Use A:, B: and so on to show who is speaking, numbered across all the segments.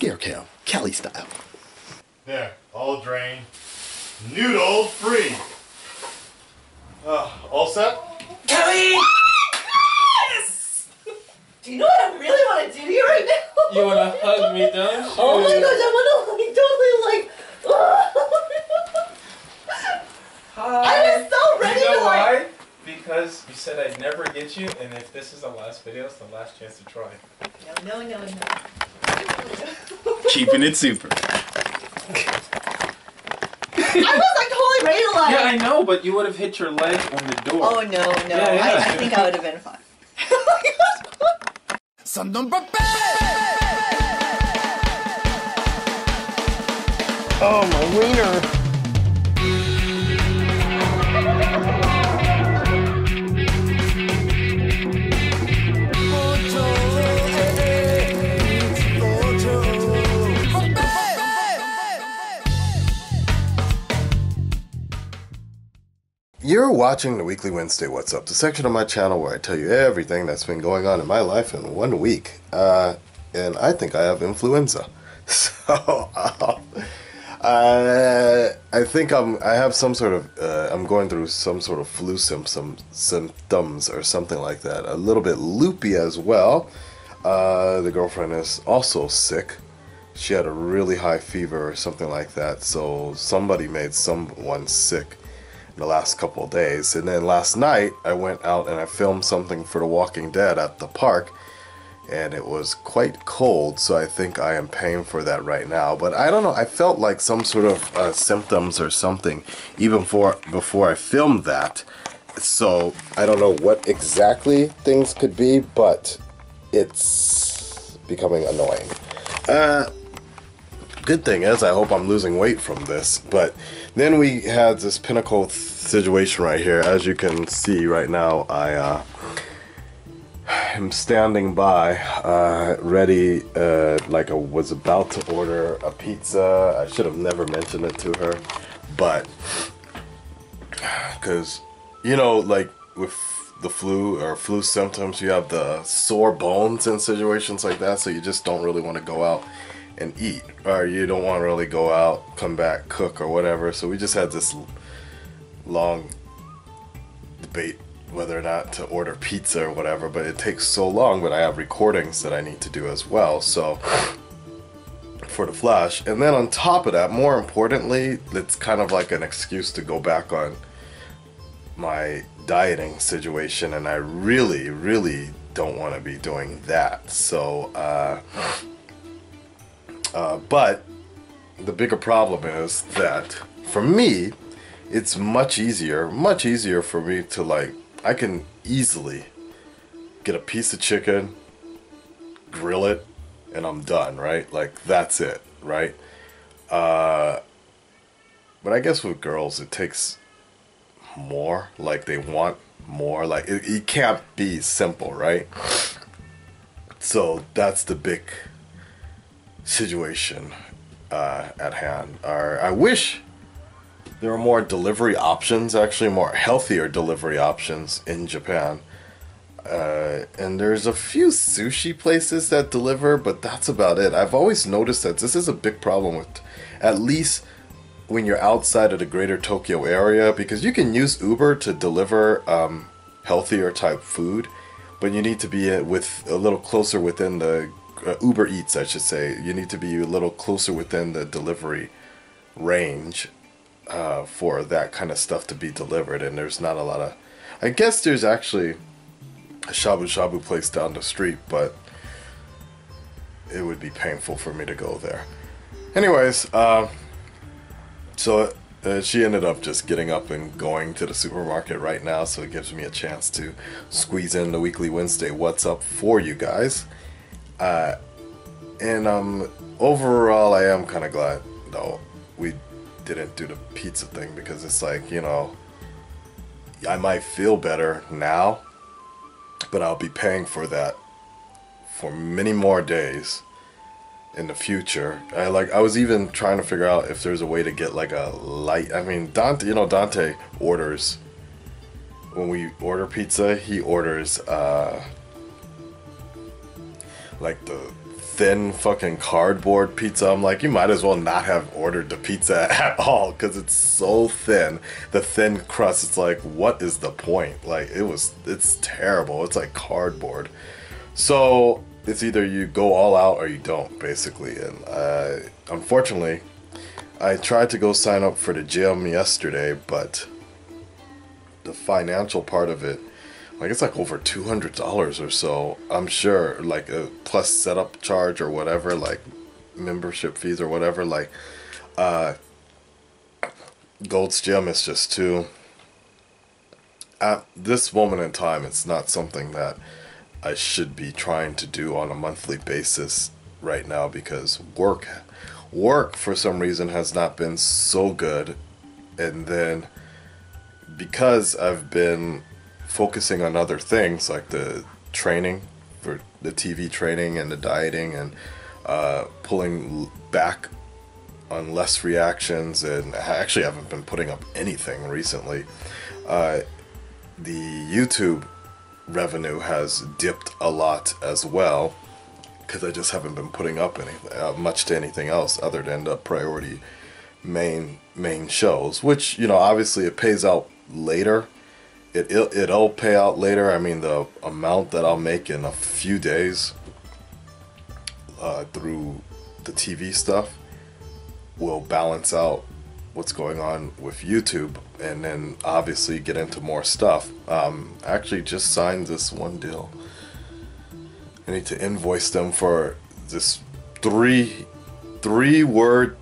A: Scare cam, Cali style.
B: There, all drained. Noodle free. All set?
C: Kelly! Yes! Do you know what I really want to do to you right now?
D: You want to hug me, don't you?
C: Oh my gosh, I want to
D: Hi.
C: I was so ready
D: You know
C: to like...
D: why? Because you said I'd never get you, and if this is the last video, it's the last chance to try.
C: No.
A: Keeping it super.
C: I was like totally ready to like...
D: Yeah, I know, but you would have hit your leg on the door.
C: Oh no.
D: Yeah.
C: I think I would have been fine.
A: Some number Oh, my wiener. You're watching the Weekly Wednesday What's Up, the section of my channel where I tell you everything that's been going on in my life in 1 week. And I think I have influenza. So, I think I have some sort of, I'm going through some sort of flu symptoms or something like that. A little bit loopy as well. The girlfriend is also sick. She had a really high fever or something like that. So somebody made someone sick the last couple of days. And then last night I went out and I filmed something for The Walking Dead at the park, and it was quite cold, so I think I am paying for that right now. But I don't know, I felt like some sort of symptoms or something even before I filmed that, so I don't know what exactly things could be, but it's becoming annoying. Good thing is, I hope I'm losing weight from this. But then we had this pinnacle situation right here. As you can see right now, I am standing by, ready, like I was about to order a pizza. I should have never mentioned it to her, but because, you know, like with the flu or flu symptoms, you have the sore bones in situations like that, so you just don't really want to go out and eat, or you don't want to really go out, come back, cook or whatever. So we just had this long debate whether or not to order pizza or whatever, but it takes so long. But I have recordings that I need to do as well, so for the flash. And then on top of that, more importantly, it's kind of like an excuse to go back on my dieting situation, and I really don't want to be doing that. So but the bigger problem is that for me, it's much easier for me to, like, I can easily get a piece of chicken, grill it, and I'm done, right? Like, that's it, right? But I guess with girls, it takes more, like they want more, like it can't be simple, right? So that's the big situation at hand. I wish there were more delivery options, actually more healthier delivery options in Japan. And there's a few sushi places that deliver, but that's about it. I've always noticed that this is a big problem with, at least when you're outside of the greater Tokyo area, because you can use Uber to deliver healthier type food, but you need to be with a little closer within the Uber Eats, I should say. You need to be a little closer within the delivery range for that kind of stuff to be delivered, and there's not a lot of, I guess there's actually a shabu shabu place down the street, but it would be painful for me to go there. Anyways, so she ended up just getting up and going to the supermarket right now, so it gives me a chance to squeeze in the Weekly Wednesday What's Up for you guys. And overall, I am kind of glad, though, we didn't do the pizza thing, because it's like, you know, I might feel better now, but I'll be paying for that for many more days in the future. I was even trying to figure out if there's a way to get like a light, I mean, Dante, you know, Dante orders, when we order pizza, he orders like the thin fucking cardboard pizza. I'm like, you might as well not have ordered the pizza at all because it's so thin. The thin crust, it's like, what is the point? Like, it's terrible. It's like cardboard. So it's either you go all out or you don't, basically. And unfortunately, I tried to go sign up for the gym yesterday, but the financial part of it, like, it's like over $200 or so, I'm sure, like a plus setup charge or whatever, like membership fees or whatever. Like Gold's Gym is just too, at this moment in time, it's not something that I should be trying to do on a monthly basis right now, because work for some reason has not been so good. And then because I've been focusing on other things like the training for the TV training and the dieting, and pulling back on less reactions, and I actually haven't been putting up anything recently. The YouTube revenue has dipped a lot as well, because I just haven't been putting up much to anything else other than the priority main shows, which, you know, obviously it pays out later. It'll pay out later. I mean, the amount that I'll make in a few days through the TV stuff will balance out what's going on with YouTube, and then obviously get into more stuff. I actually just signed this one deal. I need to invoice them for this three-word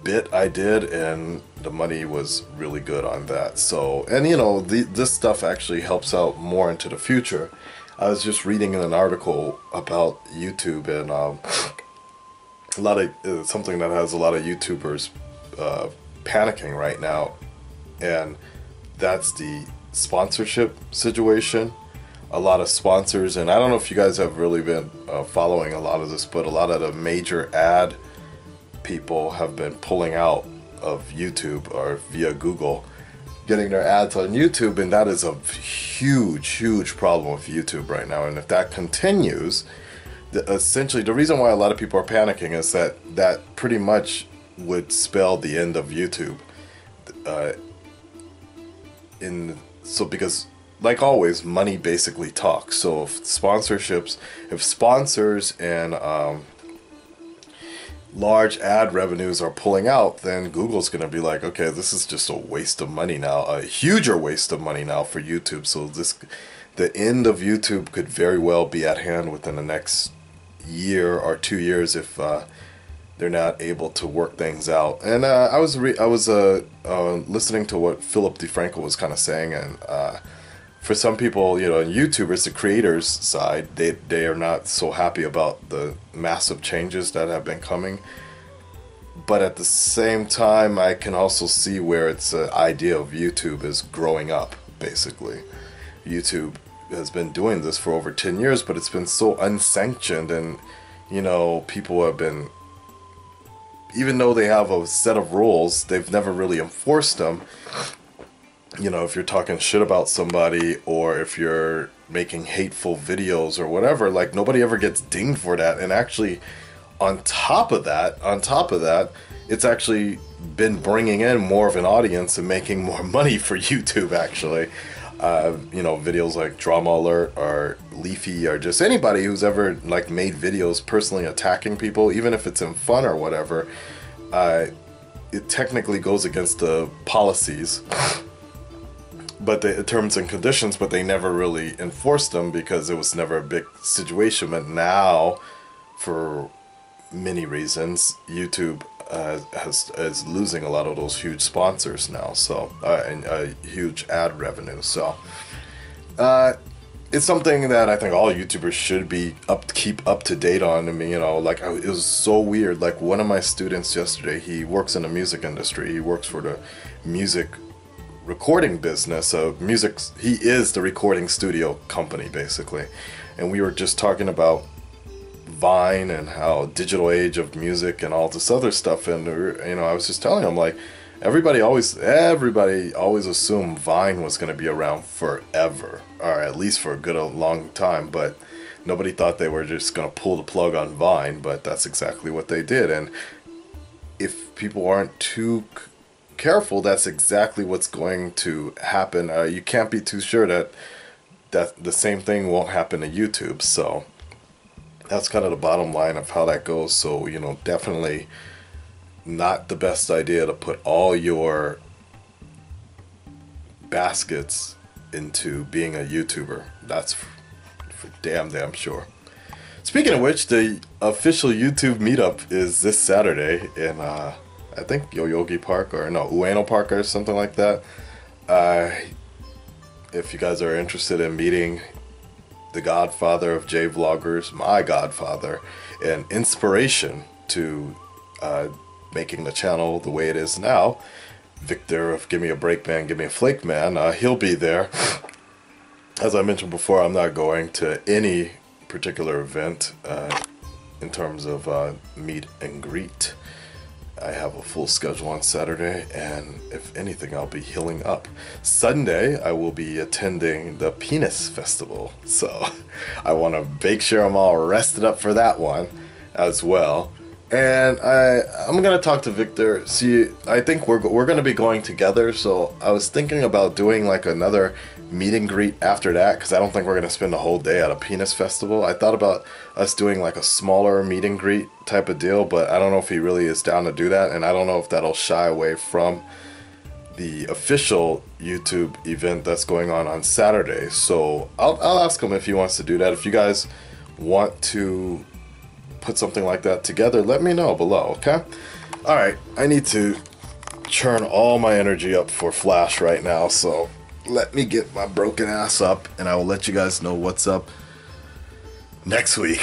A: bit I did, and the money was really good on that. So, and you know, this stuff actually helps out more into the future. I was just reading in an article about YouTube, and a lot of something that has a lot of YouTubers panicking right now, and that's the sponsorship situation. A lot of sponsors, and I don't know if you guys have really been following a lot of this, but a lot of the major ad people have been pulling out of YouTube or via Google, getting their ads on YouTube, and that is a huge problem with YouTube right now. And if that continues, essentially the reason why a lot of people are panicking is that pretty much would spell the end of YouTube. Because like always, money basically talks. So if sponsors and large ad revenues are pulling out, then Google's going to be like, okay, this is just a waste of money now, a huger waste of money now for YouTube. So the end of YouTube could very well be at hand within the next year or 2 years if they're not able to work things out. And I was listening to what Philip DeFranco was kind of saying, and for some people, you know, YouTubers, the creators side, they are not so happy about the massive changes that have been coming. But at the same time, I can also see where it's an idea of YouTube is growing up, basically. YouTube has been doing this for over 10 years, but it's been so unsanctioned, and, you know, people have been, even though they have a set of rules, they've never really enforced them. You know, if you're talking shit about somebody, or if you're making hateful videos or whatever, like, nobody ever gets dinged for that. And actually, on top of that, it's actually been bringing in more of an audience and making more money for YouTube, actually. You know, videos like Drama Alert or Leafy, or just anybody who's ever, like, made videos personally attacking people, even if it's in fun or whatever, it technically goes against the policies, but the terms and conditions, but they never really enforced them because it was never a big situation. But now, for many reasons, YouTube is losing a lot of those huge sponsors now, so and huge ad revenue. So it's something that I think all YouTubers should be keep up to date on. I mean, you know, like, it was so weird. Like, one of my students yesterday, he works in the music industry. He works for the music recording business. He is the recording studio company, basically. And we were just talking about Vine and how digital age of music and all this other stuff, and you know, I was just telling him, like, everybody always assumed Vine was going to be around forever, or at least for a long time, but Nobody thought they were just going to pull the plug on Vine, but that's exactly what they did. And if people aren't too careful, that's exactly what's going to happen. You can't be too sure that the same thing won't happen to YouTube. So that's kind of the bottom line of how that goes. So, you know, definitely not the best idea to put all your baskets into being a YouTuber. That's for damn sure. Speaking of which, the official YouTube meetup is this Saturday in I think Yoyogi Park, or no, Ueno Park or something like that. If you guys are interested in meeting the godfather of J-vloggers, my godfather, and inspiration to making the channel the way it is now, Victor of Give Me a Break Man, Give Me a Flake Man, he'll be there. As I mentioned before, I'm not going to any particular event in terms of meet and greet. I have a full schedule on Saturday, and if anything, I'll be healing up. Sunday, I will be attending the Penis Festival, so I want to make sure I'm all rested up for that one as well. And I'm gonna talk to Victor. See, I think we're gonna be going together, so I was thinking about doing like another meet and greet after that, because I don't think we're gonna spend the whole day at a Penis Festival. I thought about us doing like a smaller meet and greet type of deal, but I don't know if he really is down to do that, and I don't know if that'll shy away from the official YouTube event that's going on Saturday. So I'll ask him if he wants to do that. If you guys want to put something like that together, let me know below, okay? Alright, I need to churn all my energy up for Flash right now, so let me get my broken ass up, and I will let you guys know what's up next week.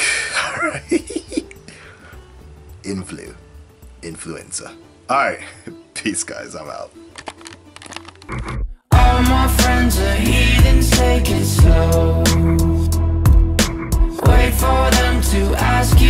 A: Alright. Influenza. Alright, peace guys, I'm out.
E: All my friends are heathens, take it slow. Wait for them to ask you